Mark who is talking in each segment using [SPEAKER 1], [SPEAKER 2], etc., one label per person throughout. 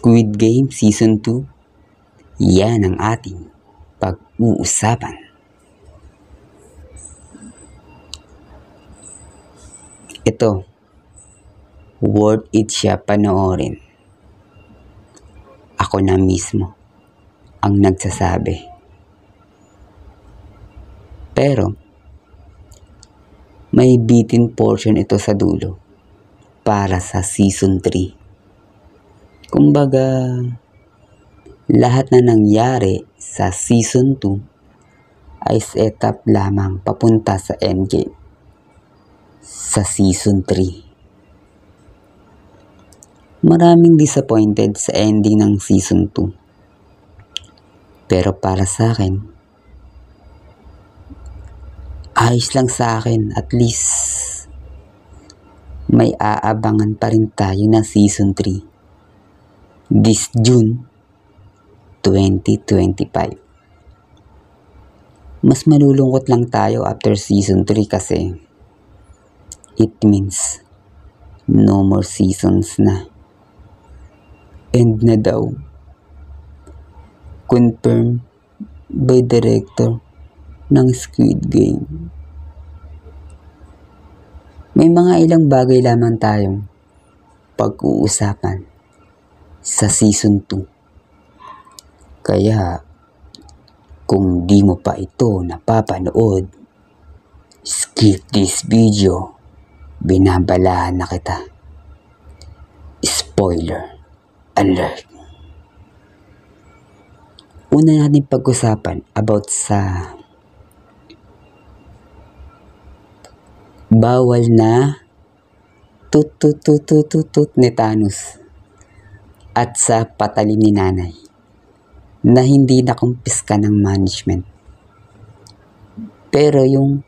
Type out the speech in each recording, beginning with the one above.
[SPEAKER 1] Squid Game Season 2, yan ang ating pag-uusapan. Ito, worth it siya panoorin. Ako na mismo ang nagsasabi. Pero, may bitin portion ito sa dulo para sa Season 3. Kumbaga, lahat na nangyari sa Season 2 ay setup lamang papunta sa endgame sa Season 3. Maraming disappointed sa ending ng Season 2. Pero para sa akin, ayos lang sa akin, at least may aabangan pa rin tayo na Season 3 this June 2025. Mas malulungkot lang tayo after Season 3 kasi it means no more seasons na. End na daw. Confirmed by director ng Squid Game. May mga ilang bagay lamang tayong pag-uusapan sa Season 2. Kaya, kung di mo pa ito napapanood, skip this video. Binabalaan na kita. Spoiler alert. Una natin pag-usapan about sa bawal na tut ni Thanos at sa patalim ni nanay na hindi nakumpiska ng management. Pero yung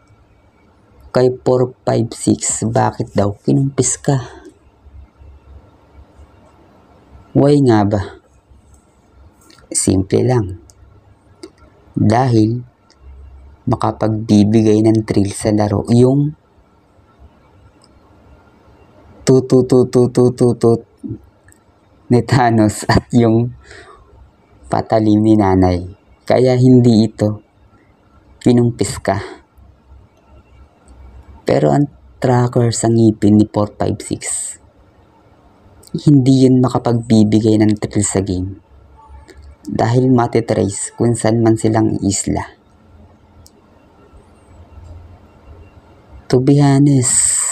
[SPEAKER 1] kay 456, bakit daw kinumpiska? Why nga ba? Simple lang. Dahil makapagbibigay ng thrill sa laro yung tut ni Thanos at yung patalim ni nanay. Kaya hindi ito kinumpiska. Pero ang tracker sa ngipin ni 456, hindi yun makapagbibigay ng thrill sa game. Dahil matitrace kung saan man silang isla. To be honest,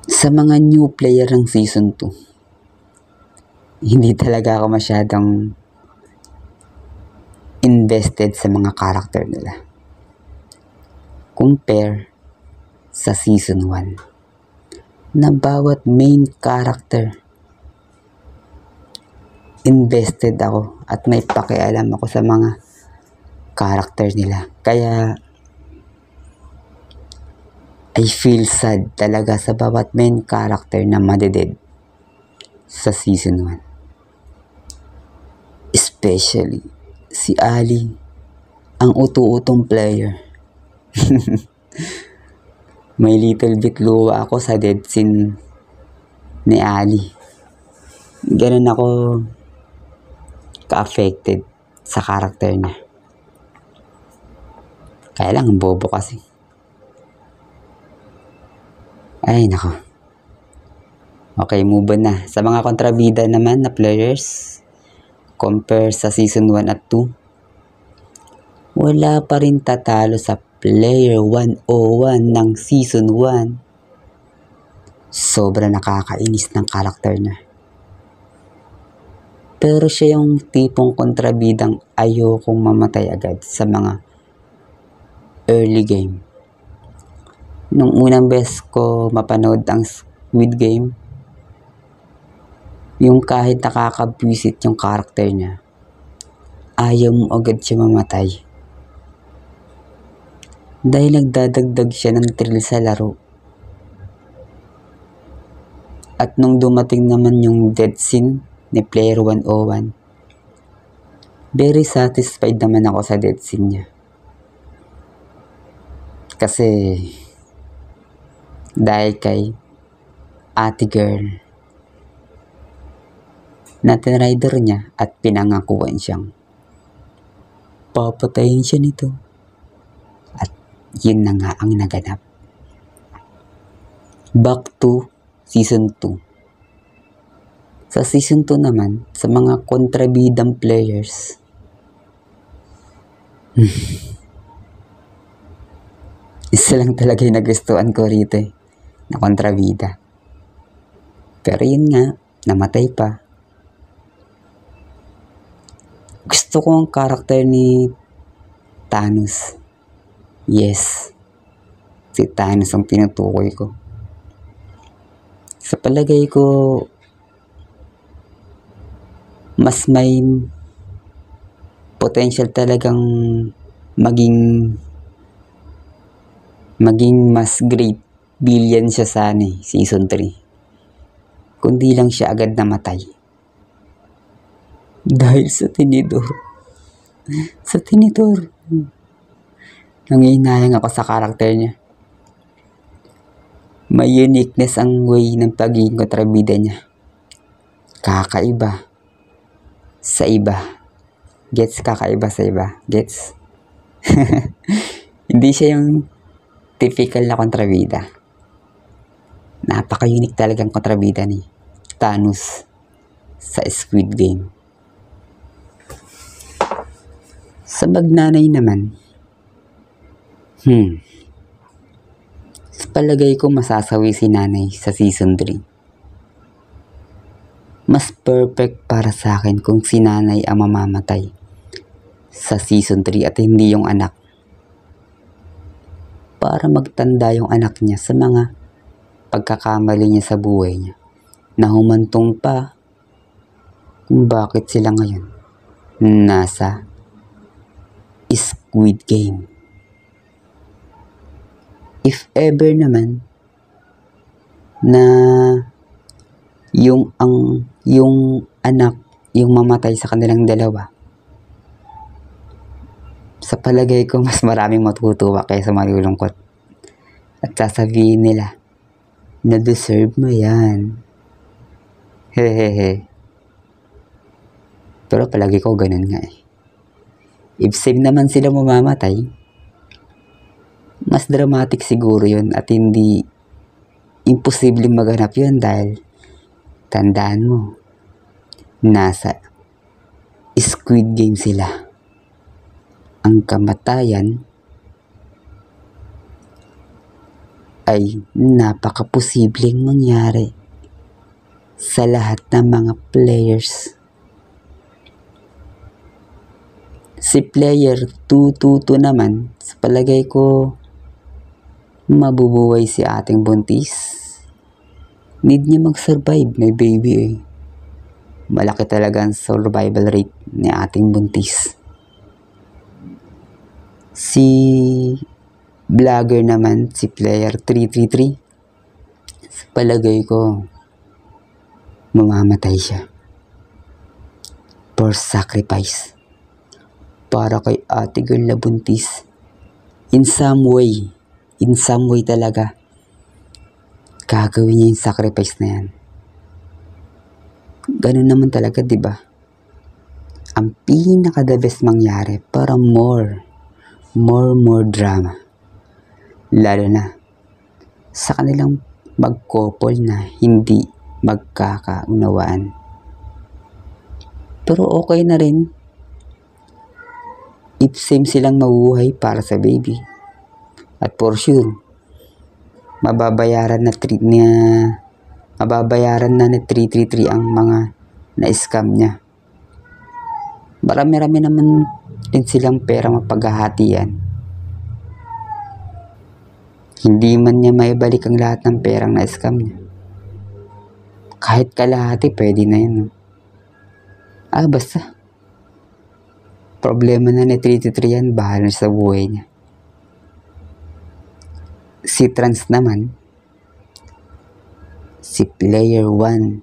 [SPEAKER 1] sa mga new player ng Season 2, hindi talaga ako masyadong invested sa mga karakter nila. Compare sa Season 1, na bawat main character, invested ako at may pakialam ako sa mga karakter nila. Kaya, I feel sad talaga sa bawat main character na madeded sa Season 1. Especially si Ali, ang utu-utong player. May little bit luwa ako sa dead scene ni Ali. Ganun ako ka-affected sa character niya. Kaya lang, bobo kasi. Ay, nako. Okay, move on na. Sa mga kontrabida naman na players, compare sa Season 1 at 2, wala pa rin tatalo sa Player 101 ng Season 1. Sobra nakakainis ng karakter niya. Pero siya yung tipong kontrabidang ayokong mamatay agad sa mga early game. Nung unang beses ko mapanood ang Squid Game, yung kahit nakakabwisit yung karakter niya, ayaw mo agad siya mamatay. Dahil nagdadagdag siya ng thrill sa laro. At nung dumating naman yung death scene ni Player 101, very satisfied naman ako sa death scene niya. Kasi dahil kay ate girl na tinrider niya at pinangakuan siyang papatayin siya nito. At yun na nga ang naganap. Back to Season 2. Sa Season 2 naman, sa mga kontrabidang players, isa lang talaga yung nagustuhan ko rito na kontrabida. Pero yun nga, namatay pa. Gusto ko ang karakter ni Thanos. Yes, si Thanos ang tinutukoy ko. Sa palagay ko, mas may potential talagang maging mas great villain siya sa Season 3. Kundi lang siya agad namatay. Dahil sa tinidor. Sa tinidor. Nangihinayang ako sa karakter niya. May uniqueness ang way ng pagiging kontrabida niya. Kakaiba sa iba. Gets? Kakaiba sa iba. Gets? Hindi siya yung typical na kontrabida. Napaka-unique talagang kontrabida ni Thanos sa Squid Game. Sa magnanay naman, sa palagay ko masasawi si nanay sa Season 3. Mas perfect para sa akin kung si nanay ang mamamatay sa Season 3 at hindi yung anak. Para magtanda yung anak niya sa mga pagkakamali niya sa buhay niya. Na humantong pa kung bakit sila ngayon nasa Squid Game. If ever naman na yung anak yung mamatay sa kanilang dalawa, sa palagay ko mas maraming matutuwa kaysa malulungkot. At sasabihin nila na deserve mo yan. Hehehe. Pero palagi ko ganun nga eh. If same naman sila mamamatay, mas dramatic siguro yun at hindi imposible maganap yun dahil tandaan mo, nasa Squid Game sila. Ang kamatayan ay napakaposibleng mangyari sa lahat ng mga players. Si player 222 naman, sa palagay ko, mabubuhay si ating buntis. Need niya mag-survive, may baby eh. Malaki talaga ang survival rate ni ating buntis. Si vlogger naman, si player 333, sa palagay ko, mamamatay siya. For sacrifice. Para kay ate girl na buntis. In some way talaga, gagawin niya yung sacrifice na yan. Ganun naman talaga, diba? Ang pinaka-the best mangyari para more drama. Lalo na sa kanilang mag-couple na hindi magkakaunawaan. Pero okay na rin if same silang mabuhay para sa baby. At for sure, mababayaran na ni 333 ang mga na-scam niya. Marami-rami naman din silang pera mapaghahatian. Hindi man niya maibalik ang lahat ng perang na-scam niya. Kahit kalahati, pwede na yun. Basta. Problema na ni 333 yan, bahala sa buhay niya. Si Trans naman, si player 120,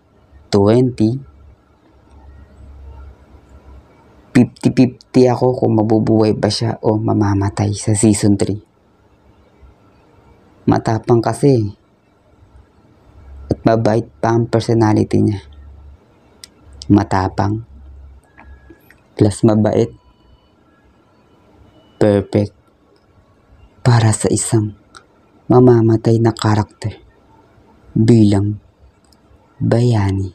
[SPEAKER 1] 50-50 ako kung mabubuhay ba siya o mamamatay sa Season 3. Matapang kasi at mabait pa ang personality niya. matapang, plus mabait, perfect para sa isang mamamatay na karakter bilang bayani.